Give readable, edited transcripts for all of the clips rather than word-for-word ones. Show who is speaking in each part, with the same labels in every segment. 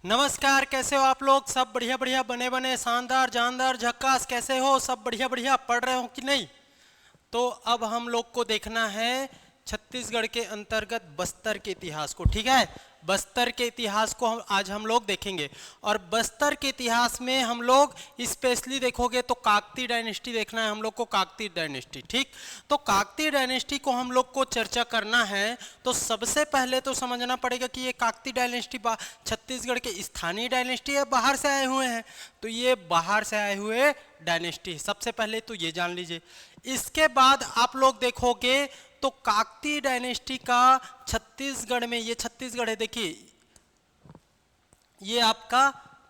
Speaker 1: नमस्कार, कैसे हो आप लोग? सब बढ़िया बढ़िया, बने बने, शानदार जानदार झक्कास। कैसे हो? सब बढ़िया बढ़िया, पढ़ रहे हो कि नहीं? तो अब हम लोग को देखना है छत्तीसगढ़ के अंतर्गत बस्तर के इतिहास को। ठीक है, बस्तर के इतिहास को आज हम लोग देखेंगे। और बस्तर के इतिहास में हम लोग स्पेशली देखोगे तो काकतीय डायनेस्टी देखना है हम लोग को, काकतीय डायनेस्टी। ठीक, तो काकतीय डायनेस्टी को हम लोग को चर्चा करना है तो सबसे पहले तो समझना पड़ेगा कि ये काकतीय डायनेस्टी छत्तीसगढ़ के स्थानीय डायनेस्टी है, बाहर से आए हुए हैं। तो ये बाहर से आए हुए डायनेस्टी, सबसे पहले तो ये जान लीजिए। इसके बाद आप लोग देखोगे तो काकतीय डायनेस्टी का छत्तीसगढ़ में, ये छत्तीसगढ़ है, देखिए ये आपका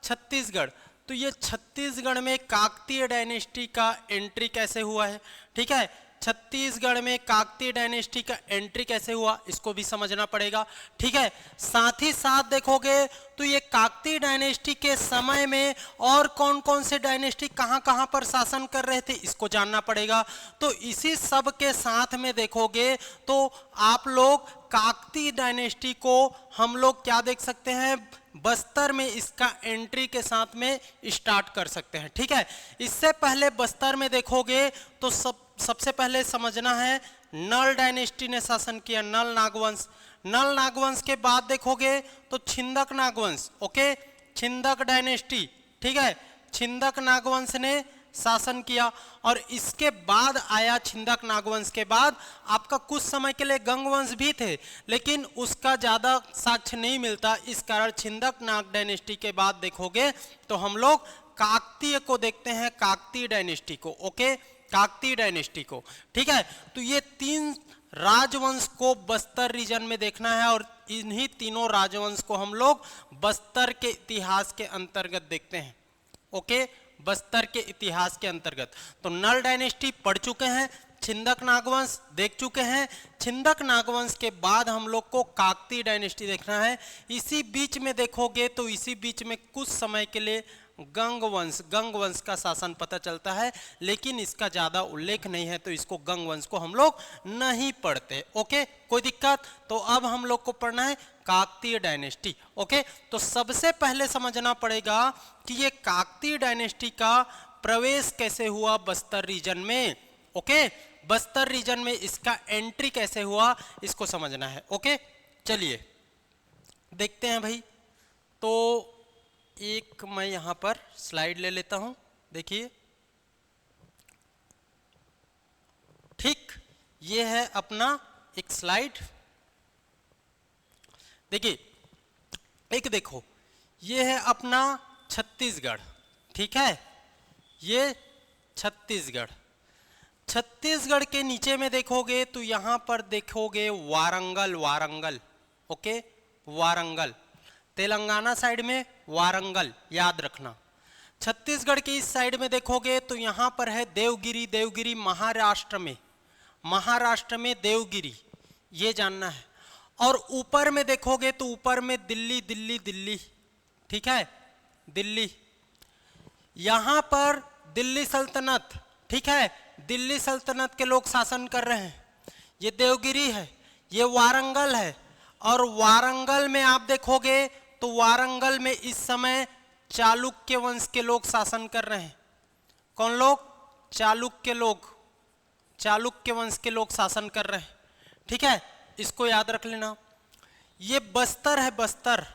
Speaker 1: छत्तीसगढ़। तो ये छत्तीसगढ़ में काकतीय डायनेस्टी का एंट्री कैसे हुआ है? ठीक है, छत्तीसगढ़ में काकतीय डायनेस्टी का एंट्री कैसे हुआ, इसको भी समझना पड़ेगा। ठीक है, साथ ही साथ देखोगे तो ये काकतीय डायनेस्टी के समय में और कौन कौन से डायनेस्टी कहां कहां पर शासन कर रहे थे, इसको जानना पड़ेगा। तो इसी सब के साथ में देखोगे तो आप लोग काकतीय डायनेस्टी को हम लोग क्या देख सकते हैं, बस्तर में इसका एंट्री के साथ में स्टार्ट कर सकते हैं। ठीक है, इससे पहले बस्तर में देखोगे तो सबसे पहले समझना है नल डायनेस्टी ने शासन किया, नल नागवंश। नल नागवंश के बाद देखोगे तो छिंदक नागवंश। Okay, Chhindak dynasty. ठीक है, छिंदक नागवंश ने शासन किया। और इसके बाद आया, छिंदक नागवंश के बाद आपका कुछ समय के लिए गंगवंश भी थे, लेकिन उसका ज्यादा साक्ष्य नहीं मिलता। इस कारण छिंदक नाग डायनेस्टी के बाद देखोगे तो हम लोग काकतीय को देखते हैं, काकतीय डायनेस्टी को। ओके, काकतीय डायनेस्टी को। ठीक है, तो ये तीन राजवंश को बस्तर रीजन में देखना है और इन्हीं तीनों राजवंश को हम लोग बस्तर के इतिहास के अंतर्गत देखते हैं। ओके, बस्तर के इतिहास के अंतर्गत तो नल डायनेस्टी पढ़ चुके हैं, छिंदक नागवंश देख चुके हैं। छिंदक नागवंश के बाद हम लोग को काकतीय डायनेस्टी देखना है। इसी बीच में देखोगे तो इसी बीच में कुछ समय के लिए गंगवंश का शासन पता चलता है, लेकिन इसका ज्यादा उल्लेख नहीं है, तो इसको गंगवंश को हम लोग नहीं पढ़ते। ओके, कोई दिक्कत? तो अब हम लोग को पढ़ना है काकतीय डायनेस्टी। ओके, तो सबसे पहले समझना पड़ेगा कि ये काकतीय डायनेस्टी का प्रवेश कैसे हुआ बस्तर रीजन में। ओके, बस्तर रीजन में इसका एंट्री कैसे हुआ, इसको समझना है। ओके, चलिए देखते हैं भाई। तो एक मैं यहां पर स्लाइड ले लेता हूं, देखिए। ठीक, ये है अपना एक स्लाइड। देखिए, एक देखो, ये है अपना छत्तीसगढ़। ठीक है, ये छत्तीसगढ़। छत्तीसगढ़ के नीचे में देखोगे तो यहां पर देखोगे वारंगल। वारंगल, ओके, वारंगल। तेलंगाना साइड में वारंगल, याद रखना। छत्तीसगढ़ की इस साइड में देखोगे तो यहां पर है देवगिरी। देवगिरी महाराष्ट्र में, महाराष्ट्र में देवगिरी, ये जानना है। और ऊपर में देखोगे तो ऊपर में दिल्ली, दिल्ली, दिल्ली। ठीक है, दिल्ली, यहां पर दिल्ली सल्तनत। ठीक है, दिल्ली सल्तनत के लोग शासन कर रहे हैं। ये देवगिरी है, ये वारंगल है। और वारंगल में आप देखोगे तो वारंगल में इस समय चालुक्य वंश के लोग शासन कर रहे हैं। कौन लोग? चालुक्य लोग, चालुक्य वंश के लोग शासन कर रहे हैं। ठीक है, इसको याद रख लेना। ये बस्तर है, बस्तर।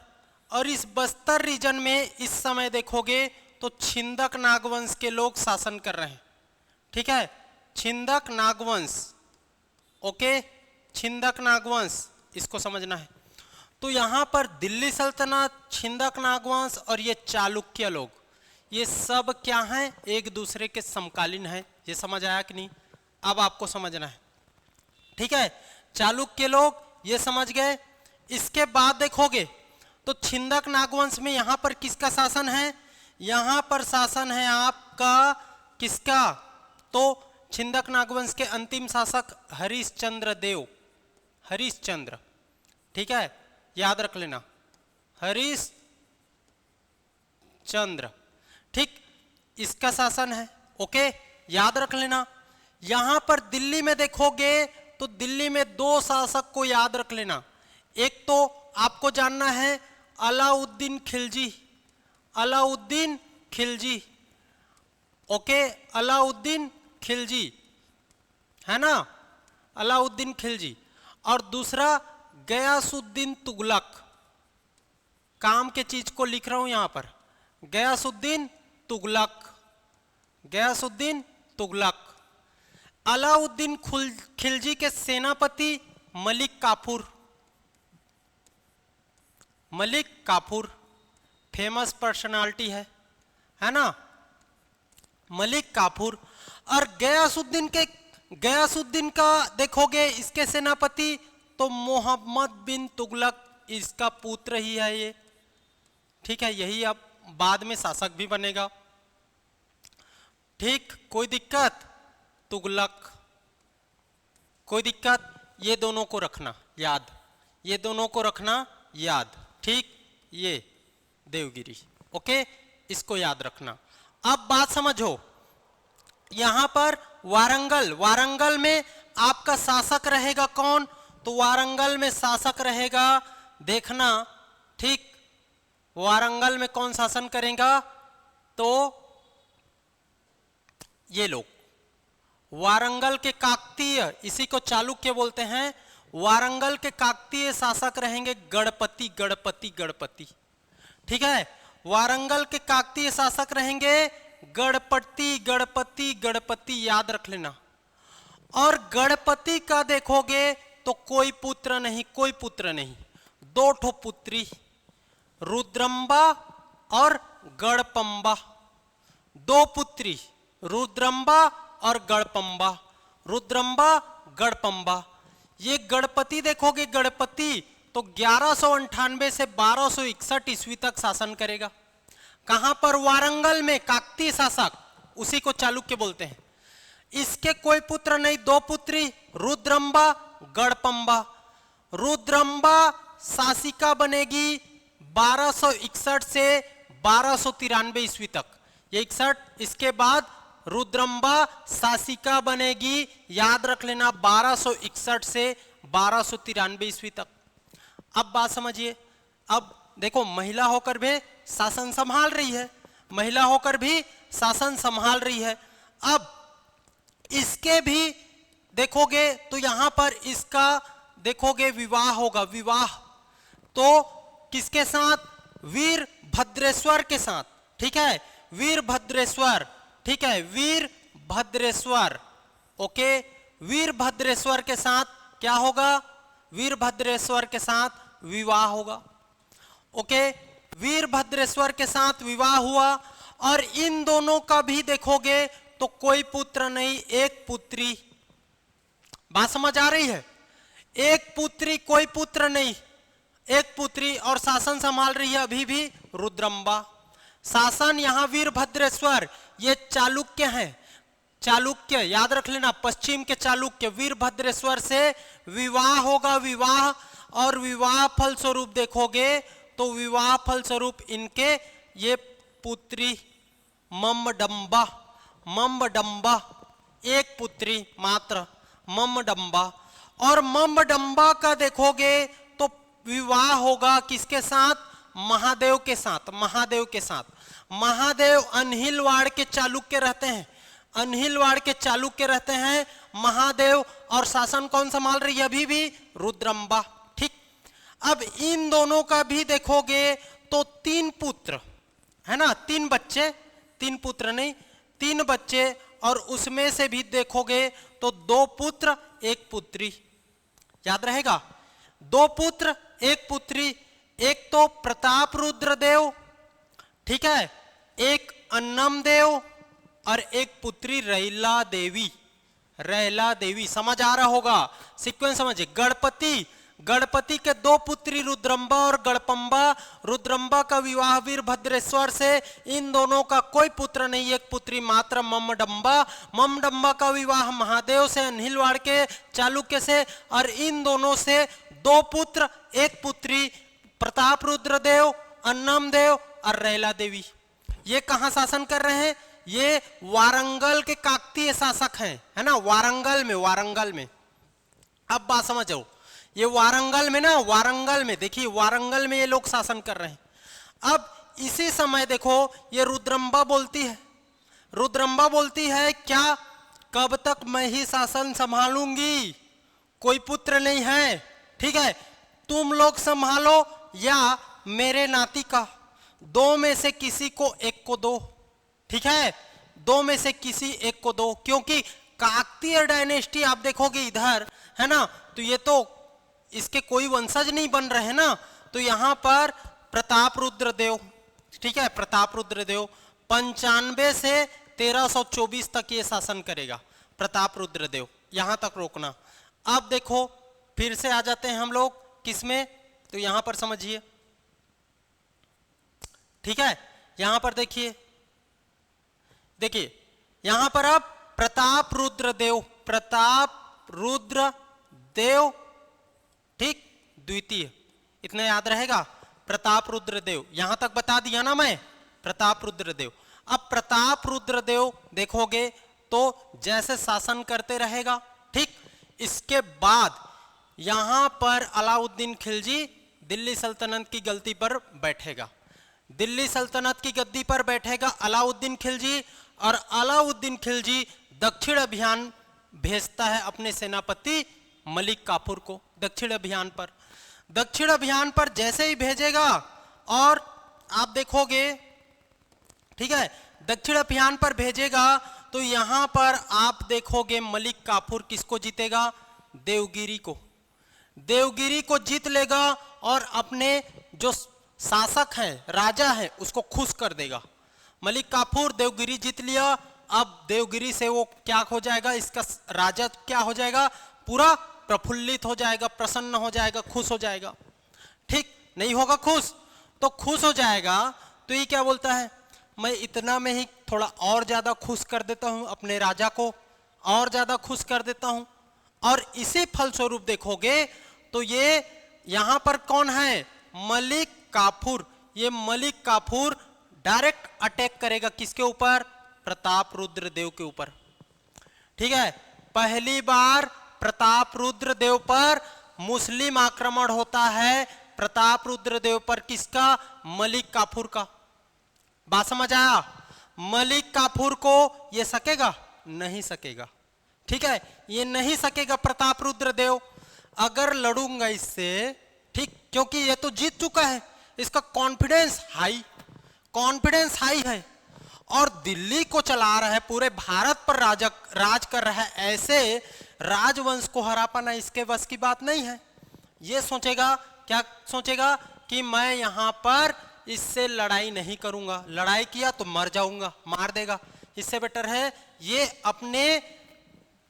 Speaker 1: और इस बस्तर रीजन में इस समय देखोगे तो छिंदक नागवंश के लोग शासन कर रहे हैं। ठीक है, छिंदक नागवंश। ओके, छिंदक नागवंश, इसको समझना है। तो यहां पर दिल्ली सल्तनत, छिंदक नागवंश और ये चालुक्य लोग, ये सब क्या हैं? एक दूसरे के समकालीन हैं। ये समझ आया कि नहीं? अब आपको समझना है। ठीक है, चालुक्य लोग, ये समझ गए। इसके बाद देखोगे तो छिंदक नागवंश में यहां पर किसका शासन है? यहां पर शासन है आपका किसका? तो छिंदक नागवंश के अंतिम शासक हरिश्चंद्र देव, हरिश्चंद्र। ठीक है, याद रख लेना, हरिश्चंद्र। ठीक, इसका शासन है। ओके, याद रख लेना। यहां पर दिल्ली में देखोगे तो दिल्ली में दो शासक को याद रख लेना। एक तो आपको जानना है अलाउद्दीन खिलजी, अलाउद्दीन खिलजी, ओके, अलाउद्दीन खिलजी, है ना, अलाउद्दीन खिलजी। और दूसरा गयासुद्दीन तुगलक, काम के चीज को लिख रहा हूं यहां पर, गयासुद्दीन तुगलक, गयासुद्दीन तुगलक। अलाउद्दीन खिलजी के सेनापति मलिक काफूर, मलिक काफूर फेमस पर्सनालिटी है ना, मलिक काफूर। और गयासुद्दीन का देखोगे इसके सेनापति तो मोहम्मद बिन तुगलक, इसका पुत्र ही है ये, ठीक है, यही अब बाद में शासक भी बनेगा, ठीक, कोई दिक्कत, तुगलक, कोई दिक्कत, ये दोनों को रखना याद, ये दोनों को रखना याद, ठीक, ये देवगिरी, ओके, इसको याद रखना। अब बात समझो, यहां पर वारंगल, वारंगल में आपका शासक रहेगा कौन, तो वारंगल में शासक रहेगा, देखना, ठीक, वारंगल में कौन शासन करेगा, तो ये लोग वारंगल के काकतीय, इसी को चालुक्य बोलते हैं, वारंगल के काकतीय शासक रहेंगे गणपति, गणपति, गणपति, ठीक है, वारंगल के काकतीय शासक रहेंगे गणपति, गणपति, गणपति, याद रख लेना। और गणपति का देखोगे तो कोई पुत्र नहीं, कोई पुत्र नहीं, दो ठो पुत्री, रुद्रम्बा और गणपम्बा, दो पुत्री, रुद्रम्बा और गणपम्बा, रुद्रम्बा गणपम्बा। ये गणपति देखोगे, गणपति तो 1198 से 1261 ईस्वी तक शासन करेगा। कहां पर, वारंगल में, काकतीय शासक, उसी को चालुक्य बोलते हैं। इसके कोई पुत्र नहीं, दो पुत्री, रुद्रम्बा गणपम्बा। रुद्रम्बा शासिका बनेगी 1261 से 1293 ईस्वी तक, ये 61, इसके बाद रुद्रम्बा शासिका बनेगी, याद रख लेना, 1261 से 1293 ईस्वी तक। अब बात समझिए, अब देखो महिला होकर भी शासन संभाल रही है, महिला होकर भी शासन संभाल रही है। अब इसके भी देखोगे तो यहां पर इसका देखोगे विवाह होगा, विवाह तो किसके साथ, वीरभद्रेश्वर के साथ, ठीक है, वीरभद्रेश्वर, ठीक है, वीरभद्रेश्वर, ओके, वीरभद्रेश्वर के साथ क्या होगा, वीरभद्रेश्वर के साथ विवाह होगा, ओके, वीरभद्रेश्वर के साथ विवाह हुआ। और इन दोनों का भी देखोगे तो कोई पुत्र नहीं, एक पुत्री, बात समझ आ रही है, एक पुत्री, कोई पुत्र नहीं, एक पुत्री, और शासन संभाल रही है अभी भी रुद्रम्बा। शासन यहां वीरभद्रेश्वर, ये चालुक्य हैं, चालुक्य याद रख लेना, पश्चिम के चालुक्य, वीरभद्रेश्वर से विवाह होगा, विवाह, और विवाह फल स्वरूप देखोगे तो विवाह फल स्वरूप इनके ये पुत्री मम्मडम्बा, मम्मडम्बा, एक पुत्री मात्र, मम्मडम्बा। और मम्मडम्बा का देखोगे तो विवाह होगा किसके साथ, महादेव के साथ, महादेव के साथ। महादेव अनहिलवाड़ के चालुक्य रहते हैं, अनहिलवाड़ के चालुक्य रहते हैं महादेव, और शासन कौन संभाल रही है अभी भी, रुद्रम्बा, ठीक। अब इन दोनों का भी देखोगे तो 3 पुत्र है ना, 3 बच्चे, 3 पुत्र नहीं, 3 बच्चे, और उसमें से भी देखोगे तो 2 पुत्र 1 पुत्री, याद रहेगा, 2 पुत्र 1 पुत्री। एक तो प्रताप रुद्रदेव, ठीक है, एक अन्नम देव, और एक पुत्री रैला देवी, रैला देवी, समझ आ रहा होगा, सीक्वेंस समझिए। गणपति, गणपति के 2 पुत्री रुद्रम्बा और गणपम्बा, रुद्रम्बा का विवाह वीरभद्रेश्वर से, इन दोनों का कोई पुत्र नहीं, एक पुत्री मात्र मम्मडम्बा। मम्मडम्बा का विवाह महादेव से, अनहिलवाड़ के चालुक्य से, और इन दोनों से 2 पुत्र 1 पुत्री, प्रताप रुद्रदेव, अन्नम देव और रैला देवी। ये कहां शासन कर रहे हैं, ये वारंगल के काकतीय शासक हैं, है ना, वारंगल में, वारंगल में। अब बात समझो, ये वारंगल में ना, वारंगल में देखिए, वारंगल में ये लोग शासन कर रहे हैं। अब इसी समय देखो ये रुद्रम्बा बोलती है, रुद्रम्बा बोलती है क्या, कब तक मैं ही शासन संभालूंगी, कोई पुत्र नहीं है, ठीक है, तुम लोग संभालो या मेरे नाती का, दो में से किसी को एक को दो, ठीक है, दो में से किसी एक को दो, क्योंकि काकतीय डायनेस्टी आप देखोगे इधर है ना, तो ये तो इसके कोई वंशज नहीं बन रहे ना, तो यहां पर प्रताप रुद्र देव, ठीक है, प्रताप रुद्र देव 95 से 1324 तक ये शासन करेगा, प्रताप रुद्र देव, यहां तक रोकना। अब देखो फिर से आ जाते हैं हम लोग किसमें, तो यहां पर समझिए, ठीक है, यहां पर देखिए, देखिए यहां पर अब प्रताप रुद्र देव, प्रताप रुद्र देव, ठीक, द्वितीय, इतना याद रहेगा, प्रताप रुद्र देव, यहां तक बता दिया ना मैं, प्रताप रुद्र देव। अब प्रताप रुद्र देव देखोगे तो जैसे शासन करते रहेगा, ठीक, इसके बाद यहां पर अलाउद्दीन खिलजी दिल्ली सल्तनत की गद्दी पर बैठेगा, दिल्ली सल्तनत की गद्दी पर बैठेगा अलाउद्दीन खिलजी, और अलाउद्दीन खिलजी दक्षिण अभियान भेजता है अपने सेनापति मलिक काफूर को, दक्षिण अभियान पर, दक्षिण अभियान पर जैसे ही भेजेगा, और आप देखोगे, ठीक है, दक्षिण अभियान पर भेजेगा तो यहां पर आप देखोगे मलिक काफूर किसको जीतेगा, देवगिरी को, देवगिरी को जीत लेगा और अपने जो शासक है, राजा है, उसको खुश कर देगा। मलिक काफूर देवगिरी जीत लिया, अब देवगिरी से वो क्या हो जाएगा, इसका राजा क्या हो जाएगा, पूरा प्रफुल्लित हो जाएगा, प्रसन्न हो जाएगा, खुश हो जाएगा, ठीक, नहीं होगा खुश, तो खुश हो जाएगा, तो ये क्या बोलता है, मैं इतना में ही थोड़ा और ज्यादा खुश कर देता हूं अपने राजा को, और ज्यादा खुश कर देता हूं, और इसी फलस्वरूप देखोगे तो ये यहां पर कौन है, मलिक काफूर, ये मलिक काफूर डायरेक्ट अटैक करेगा किसके ऊपर, प्रताप रुद्र देव के ऊपर, ठीक है, पहली बार प्रताप रुद्र देव पर मुस्लिम आक्रमण होता है, प्रताप रुद्र देव पर किसका, मलिक काफूर का, बात समझ आया, मलिक काफूर को ये सकेगा, नहीं सकेगा, ठीक है, ये नहीं सकेगा प्रताप रुद्र देव, अगर लड़ूंगा इससे, ठीक, क्योंकि ये तो जीत चुका है, इसका कॉन्फिडेंस हाई, कॉन्फिडेंस हाई है, और दिल्ली को चला रहा है, पूरे भारत पर राज कर रहा है, ऐसे राजवंश को हरा पाना इसके बस की बात नहीं है। ये सोचेगा, क्या सोचेगा कि मैं यहां पर इससे लड़ाई नहीं करूंगा, लड़ाई किया तो मर जाऊंगा, मार देगा, इससे बेटर है ये अपने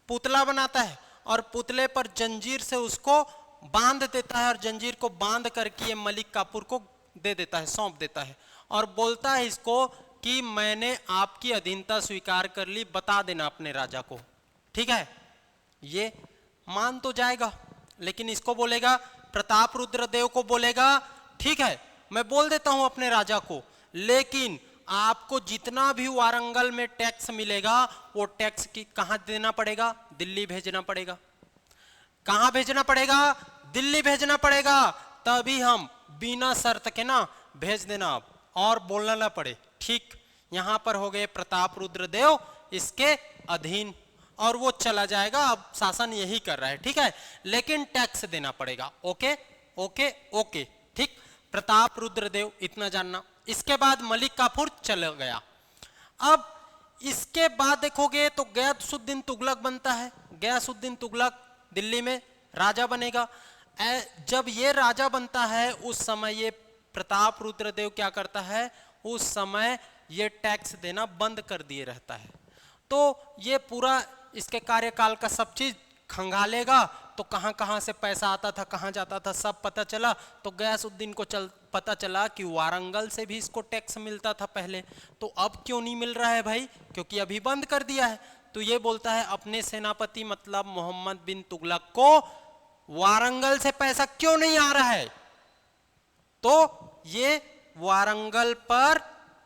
Speaker 1: पुतला बनाता है और पुतले पर जंजीर से उसको बांध देता है, और जंजीर को बांध करके ये मलिक काफूर को दे देता है, सौंप देता है, और बोलता है इसको कि मैंने आपकी अधीनता स्वीकार कर ली, बता देना अपने राजा को, ठीक है, ये मान तो जाएगा, लेकिन इसको बोलेगा, प्रताप रुद्र देव को बोलेगा, ठीक है, मैं बोल देता हूं अपने राजा को, लेकिन आपको जितना भी वारंगल में टैक्स मिलेगा वो टैक्स की कहां देना पड़ेगा, दिल्ली भेजना पड़ेगा, कहां भेजना पड़ेगा, दिल्ली भेजना पड़ेगा, तभी हम बिना शर्त के ना भेज देना आप, और बोलना ना पड़े, ठीक, यहां पर हो गए प्रताप रुद्र देव इसके अधीन, और वो चला जाएगा, अब शासन यही कर रहा है, ठीक है, लेकिन टैक्स देना पड़ेगा, ओके ओके ओके, ठीक, प्रताप रुद्र देव इतना जानना। इसके बाद मलिक काफूर चला गया। अब इसके बाद देखोगे तो गयासुद्दीन तुगलक बनता है, गयासुद्दीन तुगलक दिल्ली में राजा बनेगा। जब ये राजा बनता है उस समय ये प्रताप रुद्र देव क्या करता है, उस समय ये टैक्स देना बंद कर दिए रहता है, तो ये पूरा इसके कार्यकाल का सब चीज खंगालेगा, तो कहां कहां से पैसा आता था, कहां जाता था, सब पता चला। तो गयासुद्दीन को पता चला कि वारंगल से भी इसको टैक्स मिलता था पहले, तो अब क्यों नहीं मिल रहा है भाई, क्योंकि अभी बंद कर दिया है। तो ये बोलता है अपने सेनापति मतलब मोहम्मद बिन तुगलक को, वारंगल से पैसा क्यों नहीं आ रहा है, तो ये वारंगल पर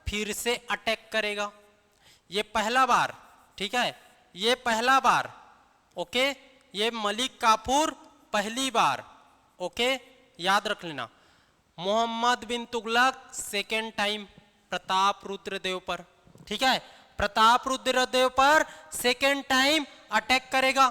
Speaker 1: फिर से अटैक करेगा। ये पहला बार, ठीक है, ये पहला बार, ओके, ये मलिक काफूर पहली बार ओके, याद रख लेना। मोहम्मद बिन तुगलक सेकेंड टाइम प्रताप रुद्र देव पर, ठीक है, प्रताप रुद्र देव पर सेकेंड टाइम अटैक करेगा।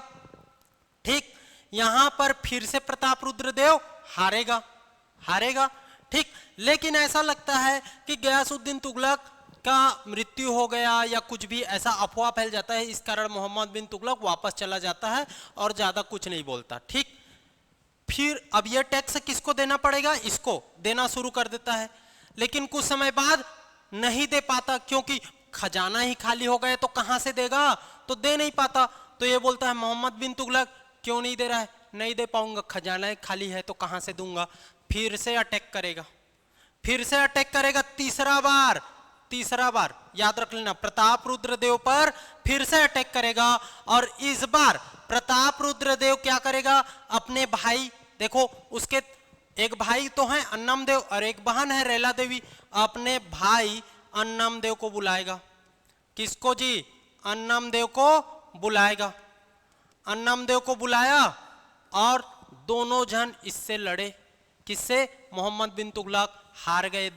Speaker 1: ठीक, यहां पर फिर से प्रताप रुद्र देव हारेगा। ठीक, लेकिन ऐसा लगता है कि गयासुद्दीन तुगलक का मृत्यु हो गया या कुछ भी ऐसा अफवाह फैल जाता है, इस कारण मोहम्मद बिन तुगलक वापस चला जाता है और ज्यादा कुछ नहीं बोलता। ठीक, फिर अब यह टैक्स किसको देना पड़ेगा, इसको देना शुरू कर देता है, लेकिन कुछ समय बाद नहीं दे पाता, क्योंकि खजाना ही खाली हो गया तो कहां से देगा, तो दे नहीं पाता। तो ये बोलता है मोहम्मद बिन तुगलक क्यों नहीं दे रहा है, नहीं दे पाऊंगा, खजाना खाली है तो कहां से दूंगा। फिर से अटैक करेगा तीसरा बार याद रख लेना, प्रताप रुद्र देव पर फिर से अटैक करेगा। और इस बार प्रताप रुद्र देव क्या करेगा, अपने भाई, देखो उसके एक भाई तो है अन्नम देव और एक बहन है रेला देवी, अपने भाई अन्नम देव को बुलाएगा। किसको जी, अन्नम देव को बुलाएगा। अन्नम देव को बुलाया और दोनों जन इससे लड़े। किससे, मोहम्मद बिन तुगलक हार गए,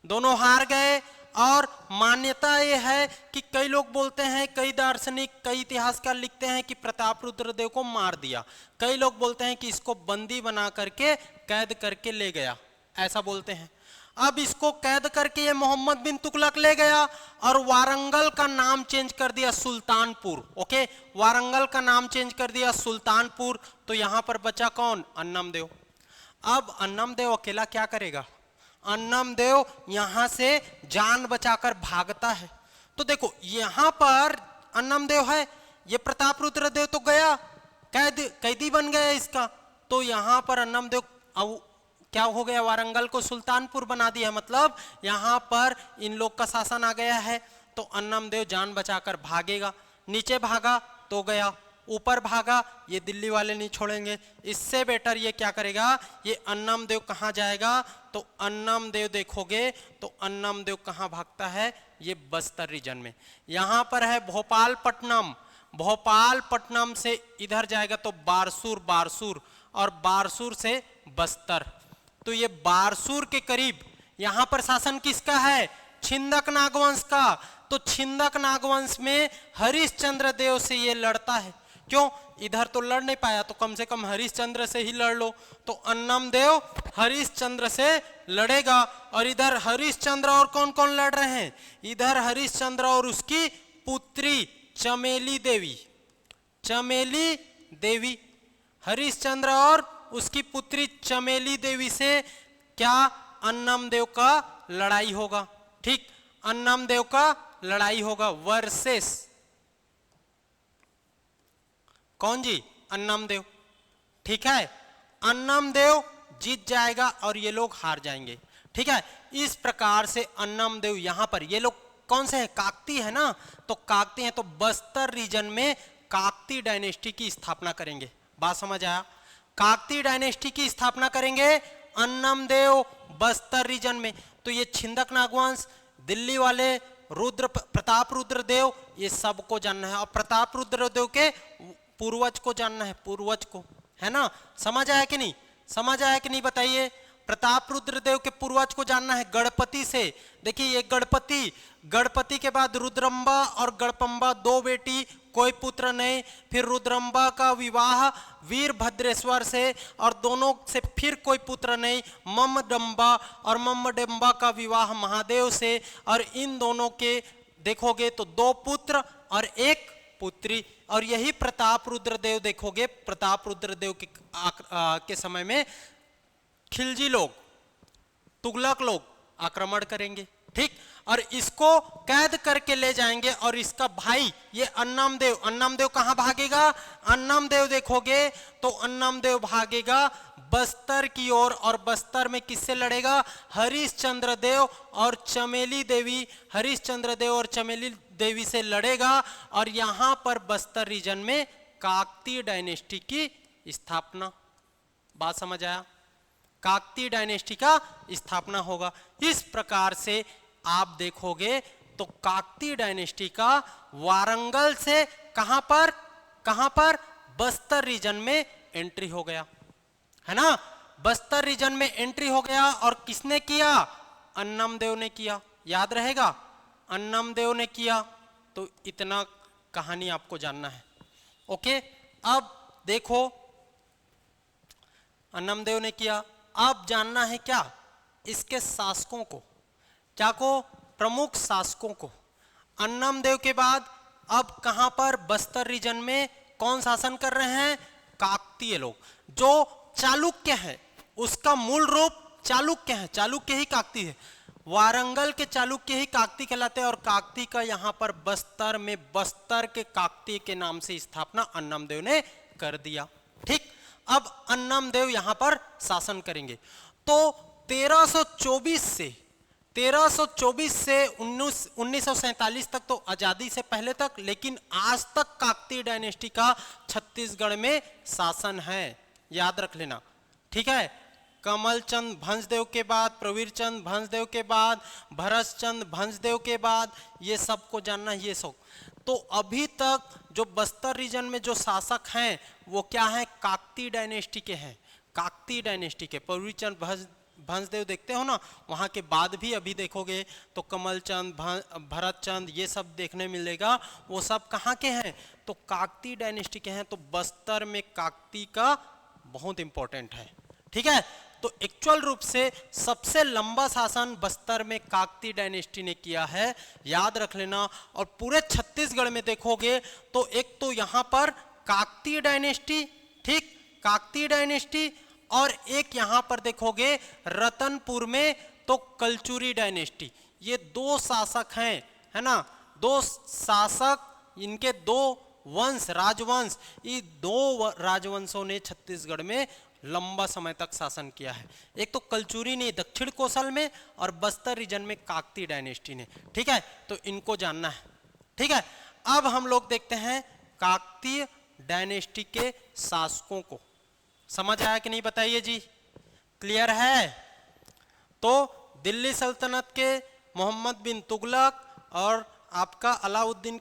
Speaker 1: दोनों हार गए। और मान्यता यह है कि कई लोग बोलते हैं, कई दार्शनिक, कई इतिहासकार लिखते हैं कि प्रताप रुद्र देव को मार दिया, कई लोग बोलते हैं कि इसको बंदी बना करके कैद करके ले गया, ऐसा बोलते हैं। अब इसको कैद करके ये मोहम्मद बिन तुगलक ले गया और वारंगल का नाम चेंज कर दिया सुल्तानपुर। ओके, वारंगल का नाम चेंज कर दिया सुल्तानपुर। तो यहां पर बचा कौन, अन्नम देव। अब अन्नम देव अकेला क्या करेगा, अन्नम देव यहां से जान बचाकर भागता है। तो देखो यहां पर अन्नम देव है, ये प्रताप रुद्र देव तो गया, कैदी बन गया इसका। तो यहां पर अन्नम देव अब क्या हो गया, वारंगल को सुल्तानपुर बना दिया, मतलब यहां पर इन लोग का शासन आ गया है। तो अन्नम देव जान बचाकर भागेगा, नीचे भागा तो गया, ऊपर भागा, ये दिल्ली वाले नहीं छोड़ेंगे, इससे बेटर ये क्या करेगा, ये अन्नम देव कहां जाएगा, तो अन्नम देव देखोगे तो अन्नम देव कहां भागता है, ये बस्तर रीजन में। यहां पर है भोपालपट्टनम से इधर जाएगा तो बारसूर और बारसूर से बस्तर। तो ये बारसूर के करीब यहां पर शासन किसका है, छिंदक नागवंश का। तो छिंदक नागवंश में हरिश्चंद्र देव से ये लड़ता है। क्यों, इधर तो लड़ नहीं पाया तो कम से कम हरिश्चंद्र से ही लड़ लो। तो अन्नम देव हरिश्चंद्र से लड़ेगा। और इधर हरिश्चंद्र और कौन कौन लड़ रहे हैं, इधर हरिश्चंद्र और उसकी पुत्री चमेली देवी, हरिश्चंद्र और उसकी पुत्री चमेली देवी से क्या अन्नम देव का लड़ाई होगा। ठीक, अन्नम देव का लड़ाई होगा वर्सेस कौन जी, अन्नम देव। ठीक है, अन्नम देव जीत जाएगा और ये लोग हार जाएंगे। ठीक है, इस प्रकार से अन्नम देव यहां पर, ये लोग कौन से हैं, काकती है ना, तो काकती हैं, तो बस्तर रीजन में काकती डायनेस्टी की स्थापना करेंगे। बात समझ आया, काकती डायनेस्टी की स्थापना करेंगे अन्नम देव बस्तर रीजन में। तो ये छिंदक नागवंश, दिल्ली वाले, प्रताप रुद्र देव, ये सबको जानना है। और प्रताप रुद्र देव के पूर्वज को जानना है, पूर्वज को, है ना। समझ आया कि नहीं, बताइए। प्रताप रुद्र देव के पूर्वज को जानना है गणपति से। देखिए ये गणपति के बाद रुद्रम्बा और गणपम्बा, दो बेटी, कोई पुत्र नहीं। फिर रुद्रम्बा का विवाह वीरभद्रेश्वर से और दोनों से फिर कोई पुत्र नहीं। मम्मडम्बा और मम्मडम्बा का विवाह महादेव से, और इन दोनों के देखोगे तो दो पुत्र और एक पुत्री। और यही प्रताप रुद्र देव देखोगे, प्रताप रुद्र देव के समय में खिलजी लोग, तुगलक लोग आक्रमण करेंगे। ठीक, और इसको कैद करके ले जाएंगे। और इसका भाई ये अन्नम देव कहां भागेगा, अन्नम देव देखोगे तो अन्नम देव भागेगा बस्तर की ओर। और बस्तर में किससे लड़ेगा, हरिश्चंद्र देव और चमेली देवी से लड़ेगा। और यहां पर बस्तर रीजन में काकती डायनेस्टी की स्थापना, बात समझ आया, काकती डायनेस्टी का स्थापना होगा। इस प्रकार से आप देखोगे तो काकती डायनेस्टी का वारंगल से कहां पर बस्तर रीजन में एंट्री हो गया, है ना। बस्तर रीजन में एंट्री हो गया और किसने किया, अन्नमदेव ने किया, याद रहेगा, अन्नमदेव ने किया। तो इतना कहानी आपको जानना है। ओके, अब देखो अन्नमदेव ने किया, अब जानना है क्या, इसके शासकों को, क्या को, प्रमुख शासकों को। अन्नमदेव के बाद अब कहां पर, बस्तर रीजन में कौन शासन कर रहे हैं, काकतीय लोग। जो चालुक्य है उसका मूल रूप चालुक्य है, चालुक्य ही काकतीय है, वारंगल के चालुक्य ही काकतीय कहलाते हैं। और काकतीय का यहां पर बस्तर में, बस्तर के काकतीय के नाम से स्थापना अन्नमदेव ने कर दिया। ठीक, अब अन्नमदेव यहां पर शासन करेंगे। तो 1324 से 1947 तक तो आजादी से पहले तक, लेकिन आज तक काकतीय डायनेस्टी का छत्तीसगढ़ में शासन है, याद रख लेना। ठीक है, कमलचंद भंजदेव के बाद, प्रवीरचंद भंजदेव के बाद, भरतचंद भंजदेव के बाद, ये सबको जानना है, ये सब। तो अभी तक जो बस्तर रीजन में जो शासक हैं वो क्या है, काकतीय डायनेस्टी के हैं, काकतीय डायनेस्टी के। प्रवीरचंद भंजदेव देखते हो ना, वहां के बाद भी अभी देखोगे तो कमलचंद, भरतचंद, ये सब देखने मिलेगा, वो सब कहाँ के हैं, तो काकतीय डायनेस्टी के हैं। तो बस्तर में काकतीय का बहुत इंपॉर्टेंट है। ठीक है, तो एक्चुअल रूप से सबसे लंबा शासन बस्तर में काकतीय डायनेस्टी ने किया है, याद रख लेना। और पूरे छत्तीसगढ़ में देखोगे तो एक तो यहां पर काकतीय डायनेस्टी, ठीक, काकतीय डायनेस्टी, और एक यहां पर देखोगे रतनपुर में तो कलचुरी डायनेस्टी। ये दो शासक हैं, है ना, दो शासक, इनके दो वंश, राजवंश, ये दो राजवंशों ने छत्तीसगढ़ में लंबा समय तक शासन किया है। एक तो कलचुरी ने दक्षिण कोसल में, और बस्तर रीजन में काकतीय डायनेस्टी ने। ठीक है, तो इनको जानना है। ठीक है, अब हम लोग देखते हैं काकतीय डायनेस्टी के शासकों को। समझ आया कि नहीं, बताइए जी, क्लियर है। तो दिल्ली सल्तनत के मोहम्मद बिन तुगलक, और आपका अलाउद्दीन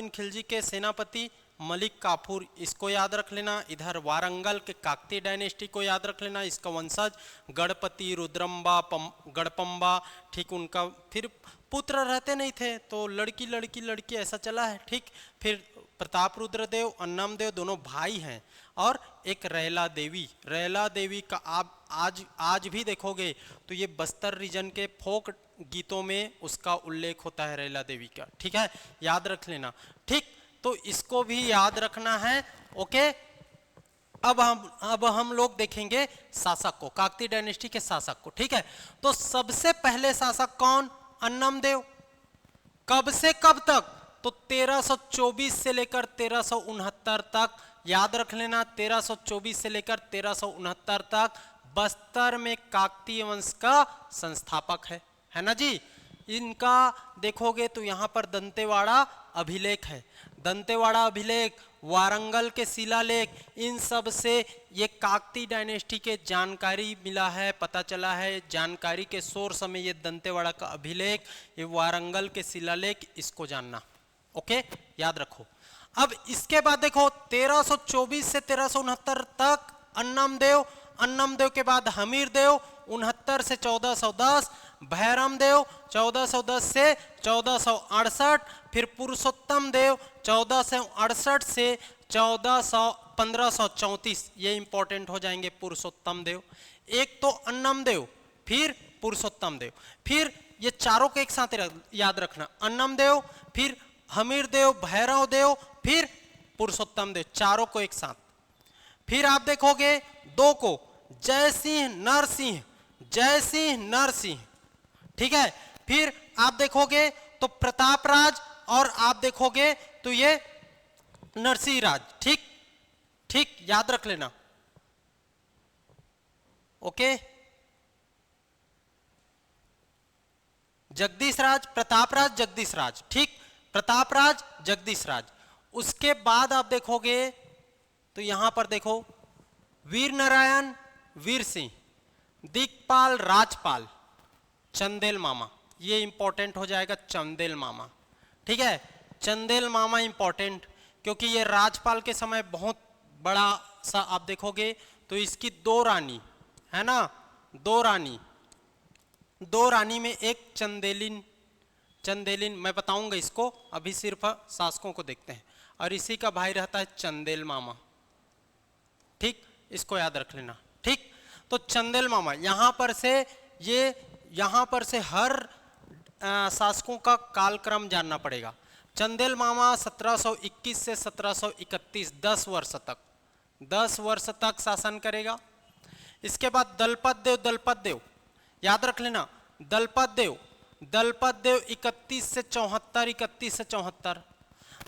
Speaker 1: खिलजी के सेनापति मलिक काफूर, इसको याद रख लेना। इधर वारंगल के काकतीय डायनेस्टी को याद रख लेना, इसका वंशज गणपति, रुद्रम्बा, गणपम्बा, ठीक, उनका फिर पुत्र रहते नहीं थे तो लड़की ऐसा चला है। ठीक, फिर प्रताप रुद्रदेव, अन्नमदेव दोनों भाई हैं, और एक रैला देवी का आप आज भी देखोगे तो ये बस्तर रीजन के फोक गीतों में उसका उल्लेख होता है, रैला देवी का। ठीक है, याद रख लेना। ठीक, तो इसको भी याद रखना है। ओके, अब हम लोग देखेंगे शासक को, काकतीय डायनेस्टी के शासक को। ठीक है, तो सबसे पहले शासक कौन, अन्नमदेव। कब से कब तक, तो 1324 से लेकर 1369 तक, याद रख लेना, 1324 से लेकर 1369 तक बस्तर में काकतीय वंश का संस्थापक है ना जी। इनका देखोगे तो यहाँ पर दंतेवाड़ा अभिलेख है, दंतेवाड़ा अभिलेख, वारंगल के शिलालेख, इन सब से ये काकतीय डायनेस्टी के जानकारी मिला है, पता चला है। जानकारी के सोर्स में ये दंतेवाड़ा का अभिलेख, ये वारंगल के शिलालेख, इसको जानना। ओके, याद रखो। अब इसके बाद देखो 1324 से 1369 तक अन्नमदेव के बाद हमीरदेव 69 से 1410, भैरमदेव 1410 से 1468, फिर पुरुषोत्तम देव 1468 से 1534, ये इंपॉर्टेंट हो जाएंगे पुरुषोत्तम देव। एक तो अन्नमदेव, फिर पुरुषोत्तम देव, फिर ये चारों को एक साथ याद रखना, अन्नमदेव, फिर हमीरदेव, भैरव देव, फिर पुरुषोत्तम देव, चारों को एक साथ। फिर आप देखोगे दो को, जयसिंह नरसिंह, ठीक है। फिर आप देखोगे तो प्रतापराज, और आप देखोगे तो ये नरसिंह राज। ठीक, याद रख लेना। ओके, जगदीश राज, प्रतापराज, जगदीश राज, ठीक, प्रतापराज, जगदीश राज। उसके बाद आप देखोगे तो यहां पर देखो वीर नारायण, वीर सिंह, दिक्पाल, राजपाल, चंदेल मामा, ये इंपॉर्टेंट हो जाएगा, चंदेल मामा। ठीक है, चंदेल मामा इंपॉर्टेंट, क्योंकि ये राजपाल के समय बहुत बड़ा सा आप देखोगे तो इसकी दो रानी है ना, दो रानी में एक चंदेलिन मैं बताऊंगा इसको, अभी सिर्फ शासकों को देखते हैं। और इसी का भाई रहता है चंदेल मामा, ठीक, इसको याद रख लेना, ठीक। तो चंदेल मामा यहां पर से हर शासकों का कालक्रम जानना पड़ेगा। चंदेल मामा 1721 से 1731 10 वर्ष तक शासन करेगा। इसके बाद दलपत देव याद रख लेना, दलपत देव 31 से 74।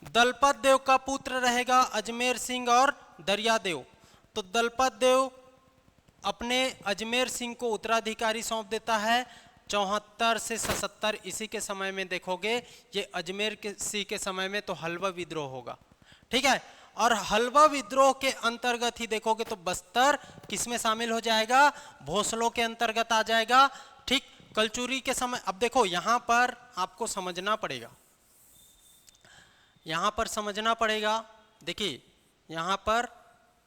Speaker 1: दलपत देव का पुत्र रहेगा अजमेर सिंह और दरियादेव। तो दलपत देव अपने अजमेर सिंह को उत्तराधिकारी सौंप देता है 74 से 77। इसी के समय में देखोगे ये अजमेर के सिंह के समय में तो हलवा विद्रोह होगा, ठीक है। और हलवा विद्रोह के अंतर्गत ही देखोगे तो बस्तर किसमें शामिल हो जाएगा, भोसलों के अंतर्गत आ जाएगा, ठीक। कलचुरी के समय, अब देखो यहां पर आपको समझना पड़ेगा, देखिए यहां पर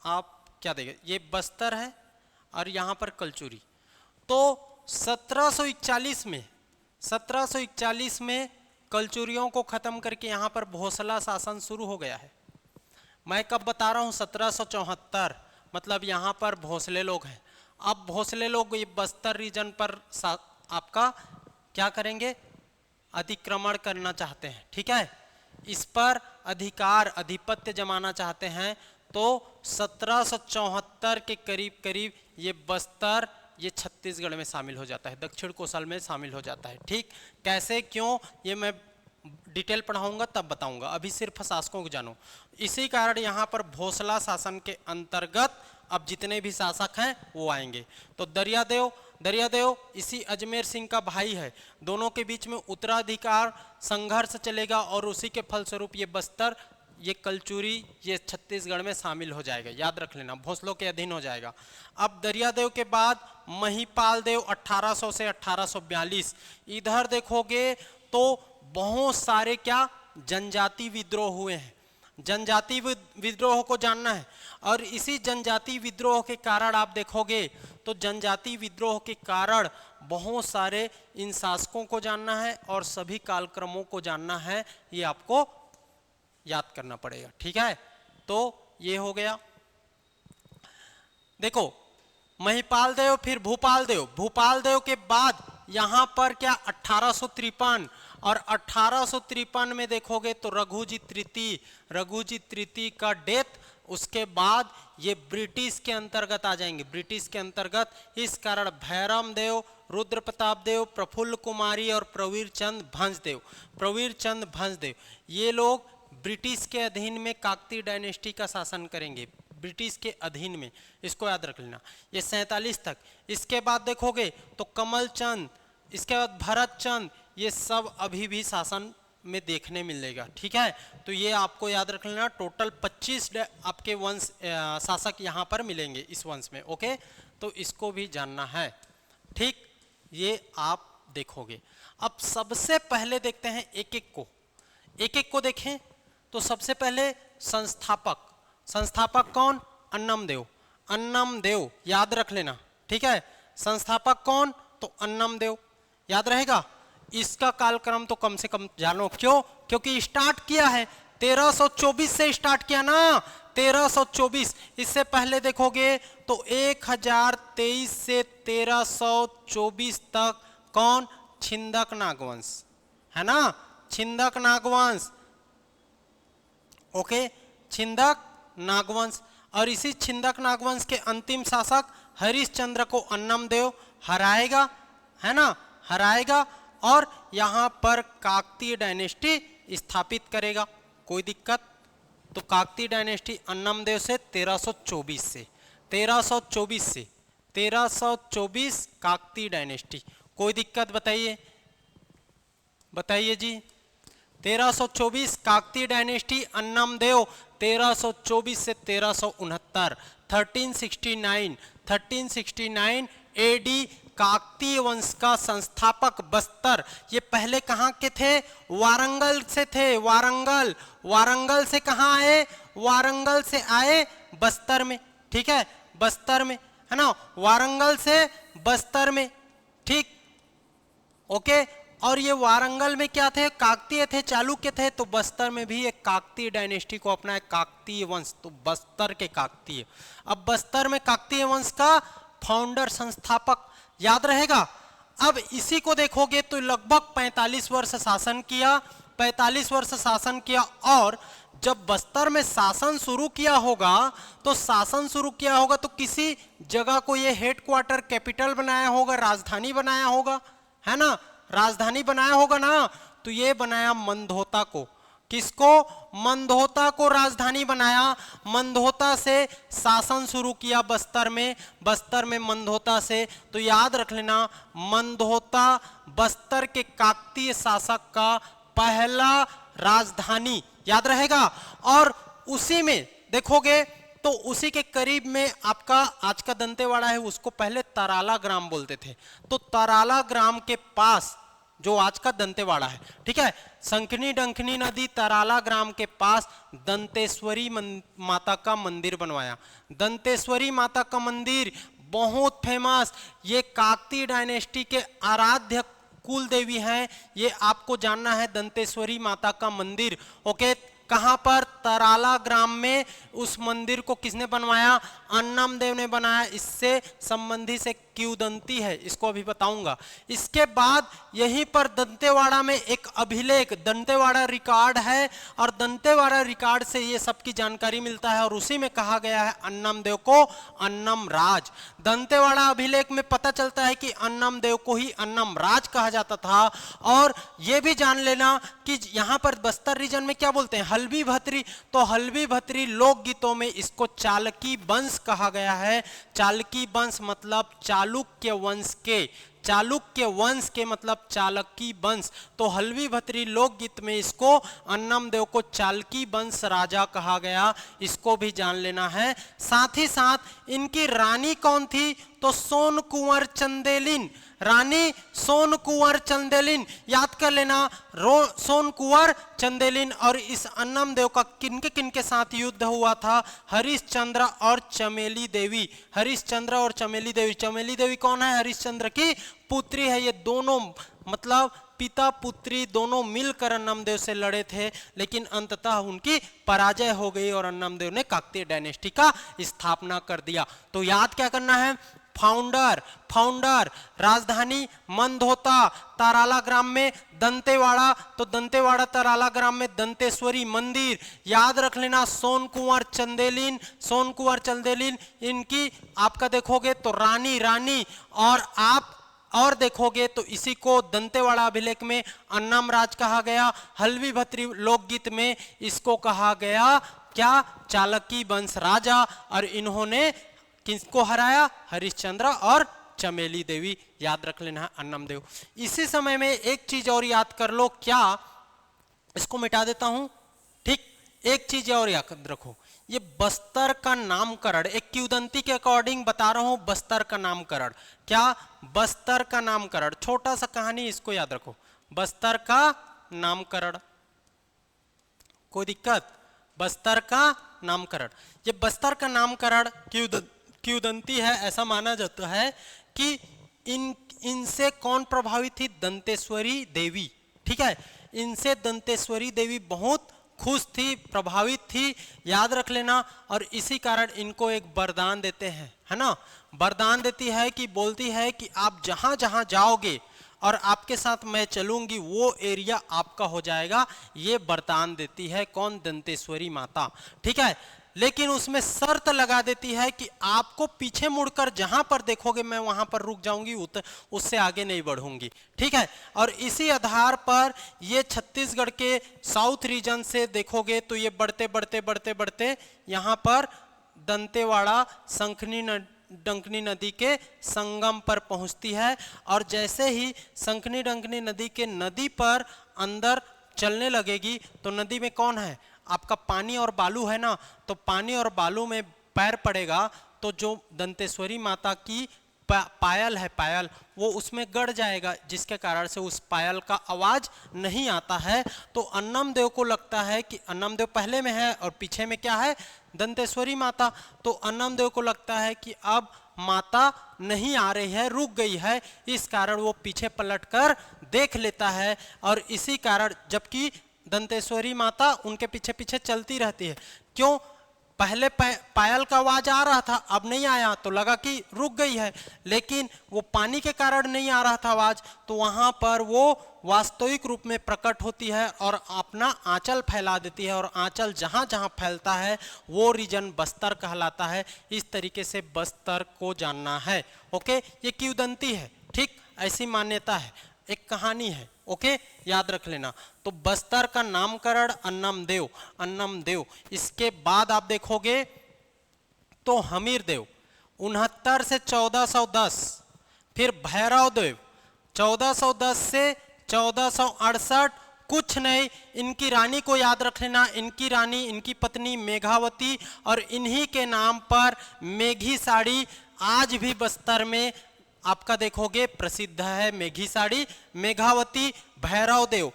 Speaker 1: आप क्या देखें, ये बस्तर है और यहां पर कलचुरी। तो 1741 में कलचुरियों को खत्म करके यहां पर भोसला शासन शुरू हो गया है। मैं कब बता रहा हूं, 1774, मतलब यहां पर भोसले लोग हैं। अब भोसले लोग ये बस्तर रीजन पर आपका क्या करेंगे, अतिक्रमण करना चाहते हैं, ठीक है, इस पर आधिपत्य जमाना चाहते हैं। तो 1774 के करीब ये बस्तर ये छत्तीसगढ़ में शामिल हो जाता है, दक्षिण कोसल में शामिल हो जाता है, ठीक। कैसे क्यों ये मैं डिटेल पढ़ाऊंगा तब बताऊंगा, अभी सिर्फ शासकों को जानो। इसी कारण यहाँ पर भोसला शासन के अंतर्गत अब जितने भी शासक हैं वो आएंगे। तो दरियादेव इसी अजमेर सिंह का भाई है, दोनों के बीच में उत्तराधिकार संघर्ष चलेगा और उसी के फलस्वरूप ये बस्तर, ये कलचुरी, ये छत्तीसगढ़ में शामिल हो जाएगा, याद रख लेना, भोसलों के अधीन हो जाएगा। अब दरियादेव के बाद महिपाल देव 1800 से 1842। इधर देखोगे तो बहुत सारे क्या जनजाति विद्रोह हुए हैं, जनजाति विद्रोह को जानना है। और इसी जनजाति विद्रोह के कारण आप देखोगे तो जनजाति विद्रोह के कारण बहुत सारे इन शासकों को जानना है और सभी कालक्रमों को जानना है, ये आपको याद करना पड़ेगा, ठीक है। तो ये हो गया। देखो महिपाल देव, फिर भूपाल देव के बाद यहां पर क्या 1853, और 1853 में देखोगे तो रघुजी तृतीय का डेथ, उसके बाद ये ब्रिटिश के अंतर्गत आ जाएंगे, ब्रिटिश के अंतर्गत। इस कारण भैरम देव, रुद्र प्रताप देव, प्रफुल्ल कुमारी और प्रवीर चंद भंजदेव ये लोग ब्रिटिश के अधीन में काकती डायनेस्टी का शासन करेंगे, ब्रिटिश के अधीन में, इसको याद रख लेना, ये 47 तक। इसके बाद देखोगे तो कमल चंद, इसके बाद भरत चंद, ये सब अभी भी शासन में देखने मिलेगा, ठीक है। तो ये आपको याद रख लेना, टोटल 25 आपके वंश शासक यहाँ पर मिलेंगे इस वंश में, ओके। तो इसको भी जानना है, ठीक, ये आप देखोगे। अब सबसे पहले देखते हैं एक एक को देखें। तो सबसे पहले संस्थापक कौन, अन्नम देव याद रख लेना, ठीक है। संस्थापक कौन, तो अन्नम देव याद रहेगा। इसका कालक्रम तो कम से कम जानो, क्यों, क्योंकि स्टार्ट किया है 1324 से स्टार्ट किया ना, 1324। इससे पहले देखोगे तो 1023 से 1324 तक कौन, छिंदक नागवंश है ना, छिंदक नागवंश, ओके, छिंदक नागवंश। और इसी छिंदक नागवंश के अंतिम शासक हरिश्चंद्र को अन्नम देव हराएगा, है ना, हराएगा, और यहां पर काकतीय डायनेस्टी स्थापित करेगा। कोई दिक्कत, तो काकतीय डायनेस्टी अन्नम देव से 1324 काकतीय डायनेस्टी। कोई दिक्कत बताइए जी। 1324 काकतीय डायनेस्टी, अन्नम देव 1324 से 1369, 1369 एडी काकतीय वंश का संस्थापक बस्तर। ये पहले कहाँ के थे, वारंगल से थे, वारंगल से कहाँ आए, वारंगल से आए बस्तर में, ठीक है। बस्तर में, है ना, वारंगल से बस्तर में, ठीक, ओके। और ये वारंगल में क्या थे, काकतीय थे, चालुक्य थे, तो बस्तर में भी एक काकतीय डायनेस्टी को अपना एक काकतीय वंश, तो बस्तर के काकतीय। अब बस्तर में काकतीय वंश का फाउंडर, संस्थापक याद रहेगा। अब इसी को देखोगे तो लगभग 45 वर्ष शासन किया, 45 वर्ष शासन किया। और जब बस्तर में शासन शुरू किया होगा तो शासन शुरू किया होगा तो किसी जगह को ये हेडक्वार्टर, कैपिटल बनाया होगा, राजधानी बनाया होगा, है ना, राजधानी बनाया होगा ना। तो ये बनाया मंदोता को, किसको, मंदोता को राजधानी बनाया। मंदोता से शासन शुरू किया बस्तर में, बस्तर में मंदोता से। तो याद रख लेना, मंदोता बस्तर के काकतीय शासक का पहला राजधानी, याद रहेगा। और उसी में देखोगे तो उसी के करीब में आपका आज का दंतेवाड़ा है, उसको पहले तराला ग्राम बोलते थे। तो तराला ग्राम के पास जो आज का दंतेवाड़ा है, ठीक है, संखनी डंखनी नदी, तराला ग्राम के पास दंतेश्वरी माता का मंदिर बनवाया। दंतेश्वरी माता का मंदिर बहुत फेमस, ये काकतीय डायनेस्टी के आराध्य कुल देवी हैं, ये आपको जानना है। दंतेश्वरी माता का मंदिर, ओके, कहां पर, तराला ग्राम में। उस मंदिर को किसने बनवाया, अन्नम देव ने बनाया। इससे संबंधी से किंवदंती है, इसको अभी बताऊंगा। इसके बाद यहीं पर दंतेवाड़ा में एक अभिलेख, दंतेवाड़ा रिकॉर्ड है, और दंतेवाड़ा रिकॉर्ड से ये सब की जानकारी मिलता है। और उसी में कहा गया है अन्नम देव को अन्नम राज। दंतेवाड़ा अभिलेख में पता चलता है कि अन्नम देव को ही अन्नम राज कहा जाता था। और ये भी जान लेना कि यहाँ पर बस्तर रीजन में क्या बोलते हैं, हल्बी भत्री। तो हल्बी भत्री लोकगीतों में इसको चालकी वंश कहा गया है। चालकी वंश मतलब चालुक्य वंश के, चालुक्य वंश के मतलब चालकी वंश। तो हल्बी भत्री लोकगीत में इसको अन्नम देव को चालकी वंश राजा कहा गया, इसको भी जान लेना है। साथ ही साथ इनकी रानी कौन थी, तो सोन कुंवर चंदेलिन, रानी सोन कुंवर चंदेलिन, याद कर लेना, सोन कुंवर चंदेलिन। और इस अन्नम देव का किनके किनके साथ युद्ध हुआ था, हरिश्चंद्र और चमेली देवी, हरिश्चंद्र और चमेली देवी। चमेली देवी कौन है, हरिश्चंद्र की पुत्री है। ये दोनों मतलब पिता पुत्री दोनों मिलकर अन्नम देव से लड़े थे, लेकिन अंततः उनकी पराजय हो गई और अन्नम देव ने काकतीय डायनेस्टी का स्थापना कर दिया। तो याद क्या करना है, फाउंडर, फाउंडर, राजधानी मंदोता, तराला ग्राम में दंतेवाड़ा, तो दंतेवाड़ा तराला ग्राम में दंतेश्वरी मंदिर, याद रख लेना। सोन कुंवर चंदेलिन, सोन कुंवर चंदेलिन, इनकी आपका देखोगे तो रानी, रानी। और आप और देखोगे तो इसी को दंतेवाड़ा अभिलेख में अन्नम राज कहा गया, हल्बी भत्री लोकगीत में इसको कहा गया क्या, चालकी वंश राजा। और इन्होंने किसको हराया, हरिश्चंद्र और चमेली देवी, याद रख लेना अन्नम देव। इसी समय में एक चीज और याद कर लो, क्या, इसको मिटा देता हूं, ठीक, एक चीज और याद रखो, ये बस्तर का नामकरण एक किंवदंती के अकॉर्डिंग बता रहा हूं। बस्तर का नामकरण क्या, बस्तर का नामकरण, छोटा सा कहानी, इसको याद रखो, बस्तर का नामकरण, कोई दिक्कत, बस्तर का नामकरण। ये बस्तर का नामकरण किंवदंती है, ऐसा माना जाता है कि इनसे कौन प्रभावित थी, दंतेश्वरी देवी, ठीक है, इनसे दंतेश्वरी देवी बहुत खुश थी, प्रभावित थी, याद रख लेना। और इसी कारण इनको एक वरदान देते हैं, है ना, वरदान देती है कि बोलती है कि आप जहां जहां जाओगे और आपके साथ मैं चलूंगी वो एरिया आपका हो जाएगा, ये वरदान देती है कौन, दंतेश्वरी माता, ठीक है। लेकिन उसमें शर्त लगा देती है कि आपको पीछे मुड़कर जहां पर देखोगे मैं वहां पर रुक जाऊंगी, उससे आगे नहीं बढ़ूंगी, ठीक है। और इसी आधार पर ये छत्तीसगढ़ के साउथ रीजन से देखोगे तो ये बढ़ते बढ़ते बढ़ते बढ़ते यहाँ पर दंतेवाड़ा संखनी डंकनी नदी के संगम पर पहुंचती है। और जैसे ही संखनी डंकनी नदी के नदी पर अंदर चलने लगेगी तो नदी में कौन है, आपका पानी और बालू है ना, तो पानी और बालू में पैर पड़ेगा तो जो दंतेश्वरी माता की पायल है, पायल, वो उसमें गड़ जाएगा, जिसके कारण से उस पायल का आवाज नहीं आता है। तो अन्नम देव को लगता है कि अन्नम देव पहले में है और पीछे में क्या है, दंतेश्वरी माता। तो अन्नम देव को लगता है कि अब माता नहीं आ रही है, रुक गई है, इस कारण वो पीछे पलटकर देख लेता है और इसी कारण, जबकि दंतेश्वरी माता उनके पीछे पीछे चलती रहती है। क्यों? पहले पायल का आवाज आ रहा था, अब नहीं आया तो लगा कि रुक गई है, लेकिन वो पानी के कारण नहीं आ रहा था आवाज, तो वहां पर वो वास्तविक रूप में प्रकट होती है और अपना आंचल फैला देती है और आंचल जहां जहां फैलता है वो रीजन बस्तर कहलाता है। इस तरीके से बस्तर को जानना है। ओके, ये किंवदंती है, ठीक, ऐसी मान्यता है, एक कहानी है। ओके, याद रख लेना। तो बस्तर का नामकरण अन्नम देव। इसके बाद आप देखोगे तो हमीर देव 69 से 1410, फिर भैरव देव 1410 से 1468, कुछ नहीं, इनकी रानी को याद रख लेना, इनकी रानी, इनकी पत्नी मेघावती, और इन्हीं के नाम पर मेघी साड़ी आज भी बस्तर में आपका देखोगे प्रसिद्ध है। मेघी साड़ी, मेघावती, भैरव देव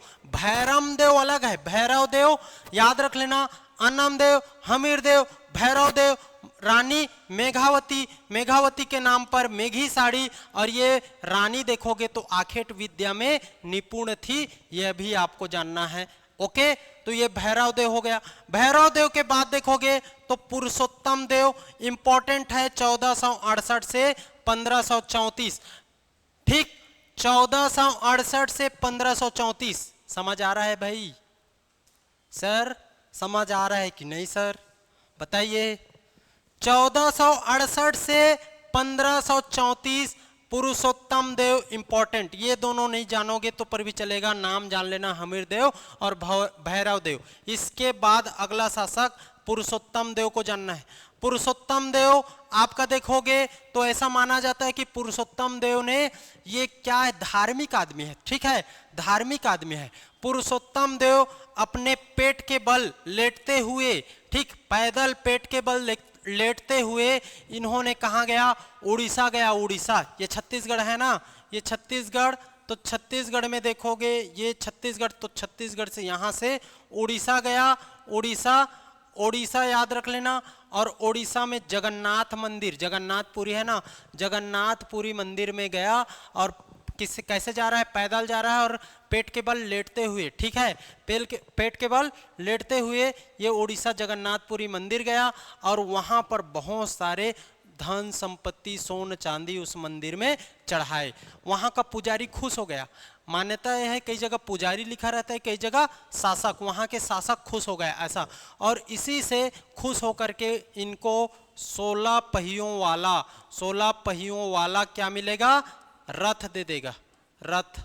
Speaker 1: अलग है, भैरव देव याद रख लेना, अन्नम देव, हमीर देव, भैरव देव, रानी मेघावती के नाम पर मेघी साड़ी, और ये रानी देखोगे तो आखेट विद्या में निपुण थी, यह भी आपको जानना है। ओके, तो ये भैरव देव हो गया। भैरव देव के बाद देखोगे तो पुरुषोत्तम देव इंपॉर्टेंट है, 1468 से 1534, ठीक, 1468 से 1534। समझ आ रहा है भाई? सर समझ आ रहा है कि नहीं सर, बताइए। 1468 से 1534 पुरुषोत्तम देव इंपॉर्टेंट, ये दोनों नहीं जानोगे तो पर भी चलेगा, नाम जान लेना, हमीर देव और भैरव देव। इसके बाद अगला शासक पुरुषोत्तम देव को जानना है। पुरुषोत्तम देव आपका देखोगे तो ऐसा माना जाता है कि पुरुषोत्तम देव ने, ये क्या है, धार्मिक आदमी है, ठीक है, धार्मिक आदमी है। पुरुषोत्तम देव अपने पेट के बल लेटते हुए, ठीक, पैदल पेट के बल लेटते हुए इन्होंने कहाँ गया? उड़ीसा गया। उड़ीसा, ये छत्तीसगढ़ है ना, ये छत्तीसगढ़, तो छत्तीसगढ़ में देखोगे ये छत्तीसगढ़, तो छत्तीसगढ़ से यहाँ से उड़ीसा गया। उड़ीसा याद रख लेना। और उड़ीसा में जगन्नाथ मंदिर, जगन्नाथपुरी है ना, जगन्नाथपुरी मंदिर में गया और कैसे जा रहा है? पैदल जा रहा है और पेट के बल लेटते हुए, ठीक है, पेट के बल लेटते हुए ये उड़ीसा जगन्नाथपुरी मंदिर गया और वहां पर बहुत सारे धन संपत्ति, सोन चांदी उस मंदिर में चढ़ाए। वहां का पुजारी खुश हो गया। मान्यता यह है, कई जगह पुजारी लिखा रहता है, कई जगह शासक, वहां के शासक खुश हो गए ऐसा, और इसी से खुश होकर के इनको 16 पहियों वाला क्या मिलेगा? रथ दे देगा, रथ,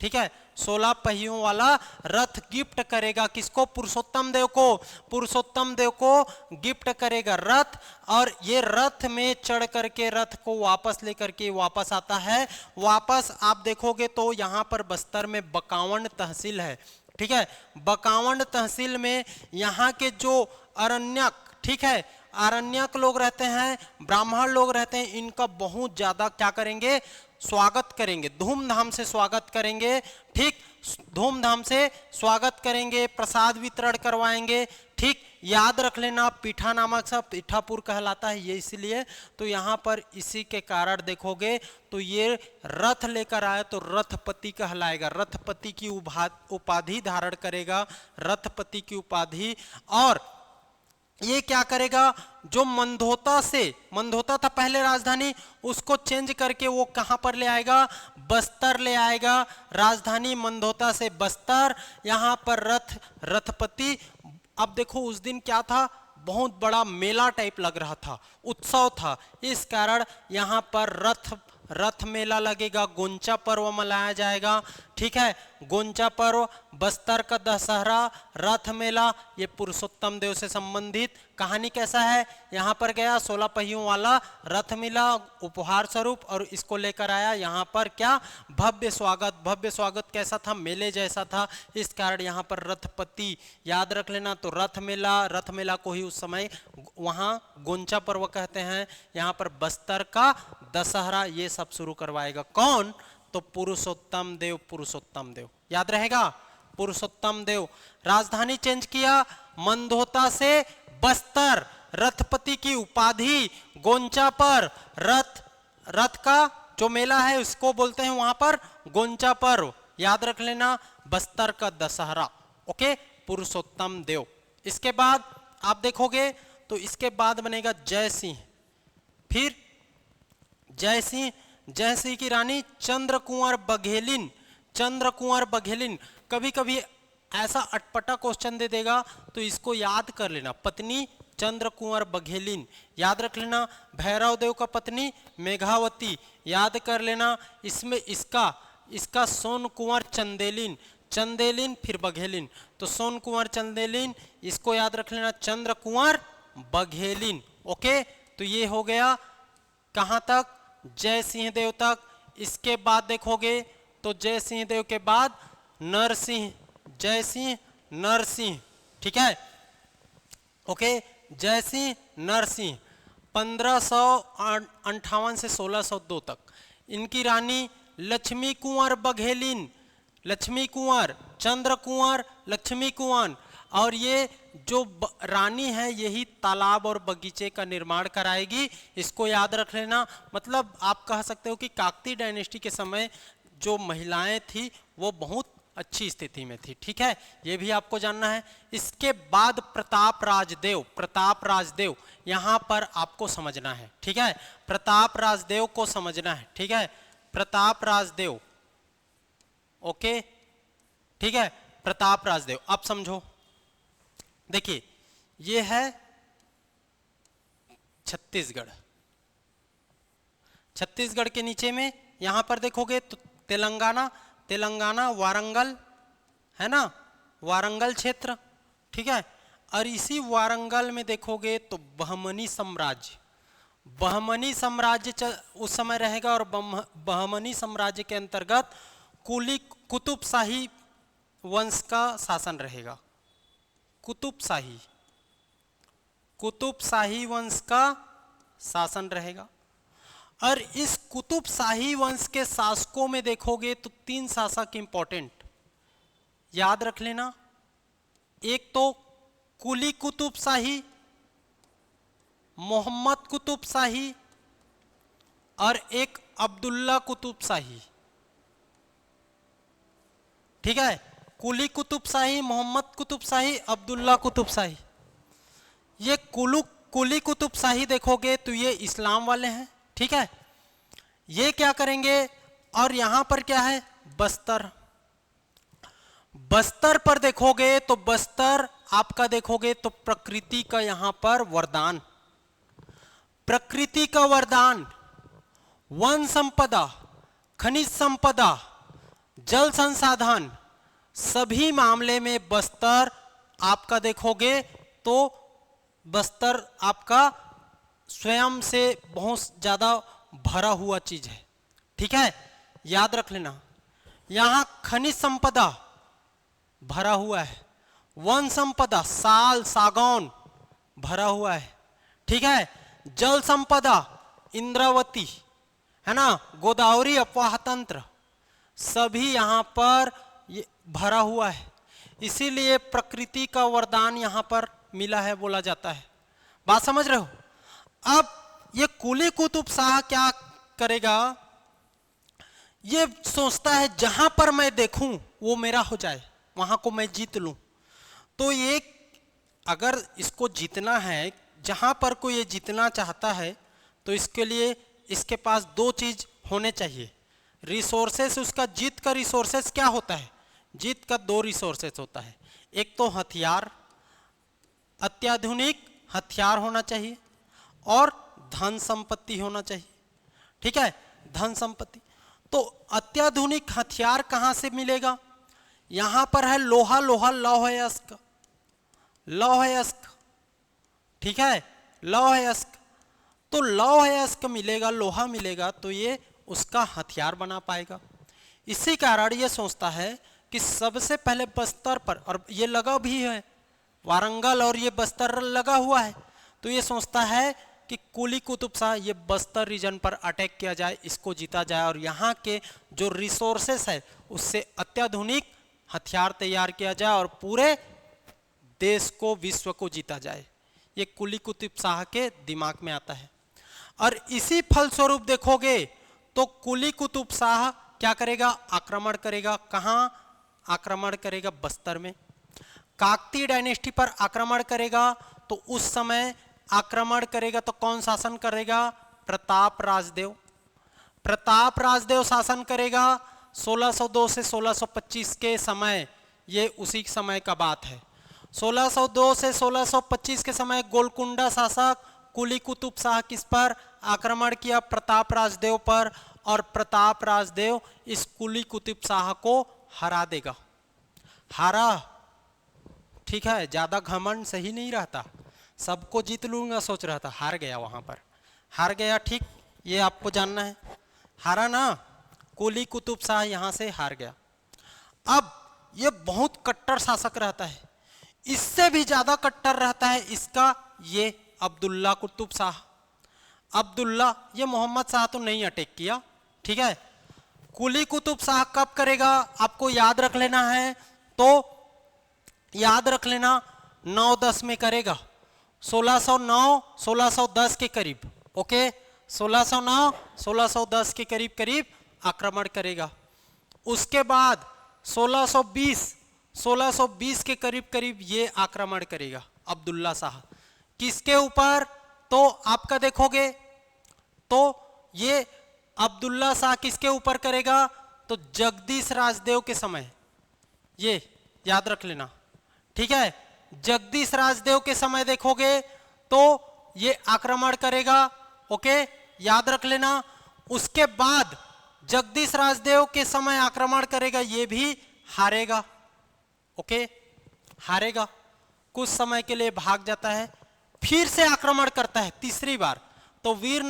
Speaker 1: ठीक है, 16 पहियों वाला रथ गिफ्ट करेगा। किसको? पुरुषोत्तम देव को। पुरुषोत्तम देव को गिफ्ट करेगा रथ, और ये रथ में चढ़ करके रथ को वापस लेकर के वापस आता है। वापस आप देखोगे तो यहाँ पर बस्तर में बकावंड तहसील है, ठीक है, बकावंड तहसील में यहाँ के जो अरण्यक, ठीक है, अरण्यक लोग रहते हैं, ब्राह्मण लोग रहते हैं, इनका बहुत ज्यादा क्या करेंगे? स्वागत करेंगे, धूमधाम से स्वागत करेंगे, ठीक, धूमधाम से स्वागत करेंगे, प्रसाद वितरण करवाएंगे, ठीक, याद रख लेना। पीठा नामक सब पीठापुर कहलाता है ये, इसलिए तो यहाँ पर इसी के कारण देखोगे तो ये रथ लेकर आए तो रथपति कहलाएगा, रथपति की उपाधि धारण करेगा, रथपति की उपाधि। और ये क्या करेगा? जो मंदोता था पहले राजधानी, उसको चेंज करके वो कहां पर ले आएगा? बस्तर ले आएगा। राजधानी मंदोता से बस्तर, यहां पर रथपति। अब देखो उस दिन क्या था? बहुत बड़ा मेला टाइप लग रहा था, उत्सव था, इस कारण यहां पर रथ मेला लगेगा, गोंचा पर्व मनाया जाएगा, ठीक है, गोंचा पर्व, बस्तर का दशहरा, रथ मेला, ये पुरुषोत्तम देव से संबंधित कहानी। कैसा है? यहाँ पर गया, 16 पहियों वाला रथ मिला उपहार स्वरूप और इसको लेकर आया यहाँ पर, क्या? भव्य स्वागत कैसा था? मेले जैसा था, इस कारण यहाँ पर रथपति याद रख लेना। तो रथ मेला को ही उस समय वहाँ गोंचा पर्व कहते हैं। यहाँ पर बस्तर का दशहरा ये सब शुरू करवाएगा कौन? तो पुरुषोत्तम देव, याद रहेगा, पुरुषोत्तम देव। राजधानी चेंज किया, मंदोता से बस्तर, रथपति की उपाधि गोंचा पर, रथ का जो मेला है उसको बोलते हैं वहां पर गोंचा पर्व। याद रख लेना, बस्तर का दशहरा। ओके, पुरुषोत्तम देव। इसके बाद आप देखोगे तो इसके बाद बनेगा जय सिंह। फिर जय सिंह की रानी चंद्र कुंवर बघेलिन। चंद्र कुंवर बघेलिन, कभी कभी ऐसा अटपटा क्वेश्चन दे देगा तो इसको याद कर लेना, पत्नी चंद्र कुंवर बघेलिन याद रख लेना। भैरव देव का पत्नी मेघावती याद कर लेना। इसमें इसका सोन कुंवर चंदेलिन फिर बघेलिन, तो सोन कुंवर चंदेलिन इसको याद रख लेना, चंद्र कुंवर बघेलिन। ओके, तो ये हो गया कहां तक, जय सिंह देव तक। इसके बाद देखोगे तो जय सिंह देव के बाद नरसिंह, जय सिंह नरसिंह, ठीक है। ओके, जय सिंह नरसिंह 1558 से 1602 तक। इनकी रानी लक्ष्मी कुंवर बघेलिन, लक्ष्मी कुंवर, चंद्र कुंवर, लक्ष्मी कुंवर। और ये जो रानी है यही तालाब और बगीचे का निर्माण कराएगी, इसको याद रख लेना। मतलब आप कह सकते हो कि काकतीय डायनेस्टी के समय जो महिलाएं थी वो बहुत अच्छी स्थिति में थी, ठीक है, ये भी आपको जानना है। इसके बाद प्रताप राजदेव यहां पर आपको समझना है, ठीक है, प्रताप राजदेव को समझना है, ठीक है, प्रताप राजदेव। ओके, ठीक है, प्रताप राजदेव। अब समझो, देखिए ये है छत्तीसगढ़ के नीचे में यहां पर देखोगे तो तेलंगाना वारंगल है ना, वारंगल क्षेत्र, ठीक है। और इसी वारंगल में देखोगे तो बहमनी साम्राज्य उस समय रहेगा। और बहमनी साम्राज्य के अंतर्गत कुली कुतुब शाही वंश का शासन रहेगा। कुतुब शाही वंश का शासन रहेगा। और इस कुतुब शाही वंश के शासकों में देखोगे तो 3 शासक इंपॉर्टेंट याद रख लेना। एक तो कुली कुतुब शाही, मोहम्मद कुतुब शाही और एक अब्दुल्ला कुतुब शाही, ठीक है। कुली कुतुब शाही, मोहम्मद कुतुब शाही, अब्दुल्ला कुतुब शाही। ये कुली कुतुब शाही देखोगे तो ये इस्लाम वाले हैं, ठीक है। ये क्या करेंगे, और यहां पर क्या है, बस्तर पर देखोगे तो बस्तर आपका देखोगे तो प्रकृति का यहां पर वरदान, प्रकृति का वरदान, वन संपदा, खनिज संपदा, जल संसाधन, सभी मामले में बस्तर आपका देखोगे तो बस्तर आपका स्वयं से बहुत ज्यादा भरा हुआ चीज है, ठीक है, याद रख लेना। यहां खनिज संपदा भरा हुआ है, वन संपदा साल सागौन भरा हुआ है, ठीक है। जल संपदा इंद्रावती है ना, गोदावरी अपवाह तंत्र सभी यहां पर भरा हुआ है। इसीलिए प्रकृति का वरदान यहां पर मिला है बोला जाता है। बात समझ रहे हो। अब ये कुली कुतुब शाह क्या करेगा, ये सोचता है जहां पर मैं देखूं वो मेरा हो जाए, वहां को मैं जीत लूं। तो ये अगर इसको जीतना है, जहां पर कोई ये जीतना चाहता है तो इसके लिए इसके पास 2 चीज होने चाहिए। रिसोर्सेस, उसका जीत का रिसोर्सेस क्या होता है, जीत का 2 रिसोर्सेस होता है। एक तो हथियार, अत्याधुनिक हथियार होना चाहिए, और धन संपत्ति होना चाहिए, ठीक है, धन संपत्ति। तो अत्याधुनिक हथियार कहां से मिलेगा, यहां पर है लोहा लौह अयस्क, ठीक है, लौह अयस्क। तो लौह अयस्क मिलेगा, लोहा मिलेगा तो ये उसका हथियार बना पाएगा। इसी कारण ये सोचता है कि सबसे पहले बस्तर पर, और ये लगा भी है वारंगल और ये बस्तर लगा हुआ है, तो ये सोचता है कि कुली कुतुब शाह ये बस्तर रीजन पर अटैक किया जाए, इसको जीता जाए, और यहाँ के जो रिसोर्सेस है उससे अत्याधुनिक हथियार तैयार किया जाए और पूरे देश को, विश्व को जीता जाए। ये कुली कुतुब शाह के दिमाग में आता है। और इसी फलस्वरूप देखोगे तो कुली कुतुब शाह क्या करेगा, आक्रमण करेगा। कहां आक्रमण करेगा? बस्तर में। काकतीय डायनेस्टी पर आक्रमण करेगा तो उस समय आक्रमण करेगा तो कौन शासन करेगा? प्रताप राजदेव। प्रताप राजदेव शासन करेगा 1602 से 1625 के समय। ये उसी समय का बात है। 1602 से 1625 के समय गोलकुंडा शासक कुली कुतुब शाह किस पर आक्रमण किया? प्रताप राजदेव पर। और प्रताप राजदेव इस कुली कुतुब शाह को हरा देगा। हारा, ठीक है, ज्यादा घमंड सही नहीं रहता, सबको जीत लूंगा सोच रहा था, हार गया, वहां पर हार गया। ठीक, ये आपको जानना है, हारा ना, कुली कुतुब शाह यहां से हार गया। अब ये बहुत कट्टर शासक रहता है, इससे भी ज्यादा कट्टर रहता है इसका ये अब्दुल्ला कुतुब शाह। अब्दुल्ला, ये मोहम्मद शाह तो नहीं अटैक किया, ठीक है। कुली कुतुब शाह कब करेगा आपको याद रख लेना है, तो याद रख लेना 9-10 में करेगा, 1609-1610 के करीब। ओके, 1609-1610 के करीब करीब आक्रमण करेगा। उसके बाद 1620 के करीब करीब ये आक्रमण करेगा अब्दुल्ला शाह। किसके ऊपर? तो आपका देखोगे तो ये अब्दुल्ला शाह किसके ऊपर करेगा? तो जगदीश राजदेव के समय, ये याद रख लेना, ठीक है। जगदीश राजदेव के समय देखोगे तो ये आक्रमण करेगा। ओके, याद रख लेना। उसके बाद जगदीश राजदेव के समय आक्रमण करेगा, ये भी हारेगा। ओके, हारेगा, कुछ समय के लिए भाग जाता है, फिर से आक्रमण करता है तीसरी बार। तो वीर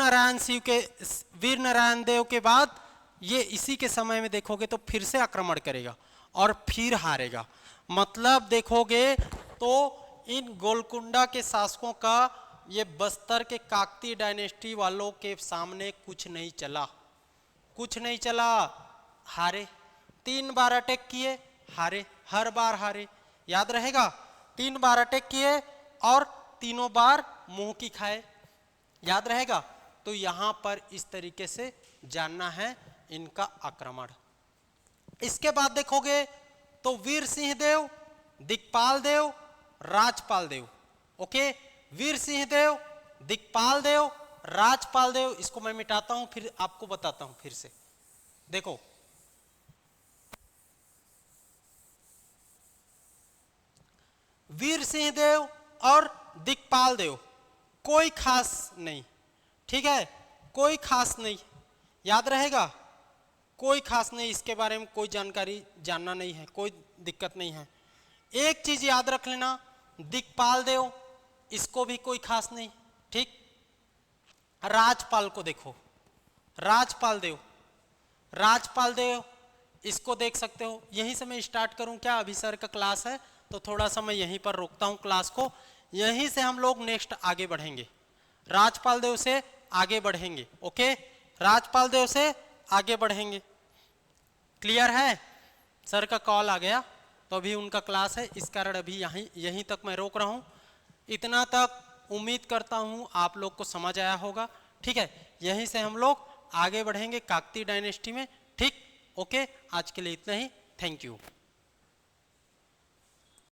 Speaker 1: नारायण देव के बाद ये इसी के समय में देखोगे तो फिर से आक्रमण करेगा और फिर हारेगा। मतलब देखोगे तो इन गोलकुंडा के शासकों का ये बस्तर के काकतीय डायनेस्टी वालों के सामने कुछ नहीं चला, कुछ नहीं चला, हारे। 3 बार अटैक किए, हारे, हर बार हारे, याद रहेगा। 3 बार अटैक किए और तीनों बार मुंह की खाए, याद रहेगा। तो यहां पर इस तरीके से जानना है इनका आक्रमण। इसके बाद देखोगे तो वीर सिंह देव, दिक्पाल देव, राजपाल देव। ओके, वीर सिंह देव, दिक्पाल देव, राजपाल देव, इसको मैं मिटाता हूं फिर आपको बताता हूं फिर से। देखो, वीर सिंह देव और दिक्पाल देव कोई खास नहीं, ठीक है, कोई खास नहीं, याद रहेगा, कोई खास नहीं, इसके बारे में कोई जानकारी जानना नहीं है, कोई दिक्कत नहीं है। एक चीज याद रख लेना, दिक्पाल देव इसको भी कोई खास नहीं, ठीक। राजपाल को देखो, राजपाल देव, राजपाल देव इसको देख सकते हो। यहीं से मैं स्टार्ट करूं क्या? अभी सर का क्लास है तो थोड़ा सा मैं यहीं पर रोकता हूं क्लास को, यहीं से हम लोग नेक्स्ट आगे बढ़ेंगे, राजपाल देव से आगे बढ़ेंगे। ओके, राजपाल देव से आगे बढ़ेंगे। क्लियर है? सर का कॉल आ गया तो अभी उनका क्लास है, इस कारण अभी यहीं तक मैं रोक रहा हूं। इतना तक उम्मीद करता हूं आप लोग को समझ आया होगा, ठीक है। यहीं से हम लोग आगे बढ़ेंगे काकतीय डायनेस्टी में, ठीक। ओके, आज के लिए इतना ही, थैंक यू।